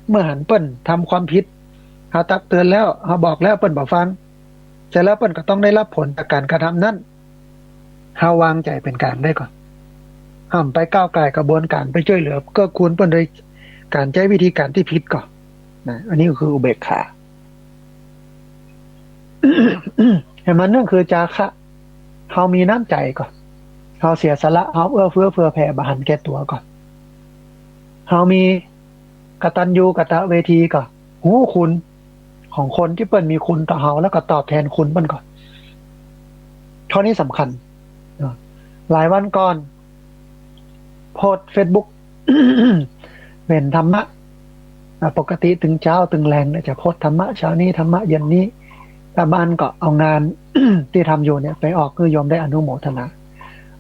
เมื่อหันเปิ้นทำความผิดเขาตักเตือนแล้วเขาบอกแล้วเปิ้นบ่ฟังเสร็จแล้วเปิ้นก็ต้องได้รับผลจากการกระทำนั้นเขาวางใจเป็นกลางได้ก่อนห้ามไปก้าวไก่กระบวนการไปช่วยเหลือก็ควรเปิ้นโดยการใช้วิธีการที่ผิดก่อนนะอันนี้ก็คืออุเบกขา เห็นมันนั่นคือจาคะเขามีน้ำใจก่อนเขาเสียสละเขาเอื้อเฟื้อเผื่อแผ่บาหันแก่ตัวก่อนเขามีกตัญญูกตเวทีก่อนหูคุณของคนที่เปิ้นมีคุณต่อเขาแล้วก็ตอบแทนคุณเปิ้นก่อนข้อนี้สำคัญหลายวันก่อนโพสเฟซบุ๊ก เป็นธรรมะปกติถึงเช้าถึงแรงเนี่ยจะโพสธรรมะเช้านี้ธรรมะเย็นนี้แต่บ้านก็เอางาน ที่ทำอยู่เนี่ยไปออกคือโยมได้อนุโมทนา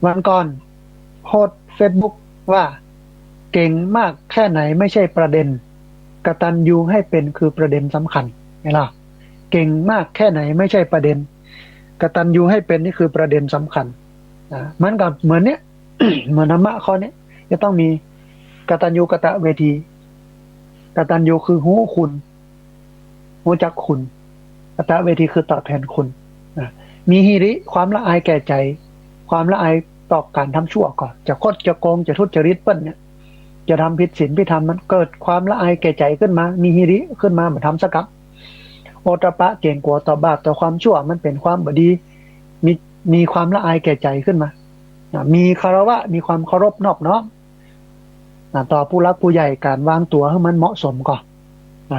วันก่อนโพสเฟซบุ๊กว่าเก่งมากแค่ไหนไม่ใช่ประเด็นกตัญญูให้เป็นคือประเด็นสำคัญไงล่ะเก่งมากแค่ไหนไม่ใช่ประเด็นกตัญญูให้เป็นนี่คือประเด็นสำคัญมันก็เหมือนเนี้ย เหมือนธรรมะข้อนี้จะต้องมีกตัญญูกตเวทีกตัญญูคือหูคุณ รู้จักคุณกตเวทีคือตอบแทนคุณนะมีหิริความละอายแก่ใจ ความละอายต่อการทำชั่วก่อนจะคดจะโกงจะทุจริตเปิ้นเนี่ยจะทำผิดศีลผิดธรรมมันเกิดความละอายแก่ใจขึ้นมามีหิริขึ้นมาเหมือนทำสกับโอตปะเก่งกลัวต่อบาปต่อความชั่วมันเป็นความบดีมีความละอายแก่ใจขึ้นมามีคารวะมีความเคารพนอบน้อมต่อผู้รักผู้ใหญ่การวางตัวให้มันเหมาะสมก่อน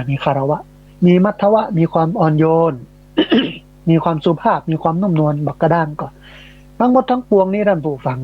มีคารวะมีมัทวะมีความอ่อนโยน มีความสุภาพมีความนุ่มนวลบักกระด้างก่อนทั้งหมดทั้งปวงนี้ท่านผู้ฟัง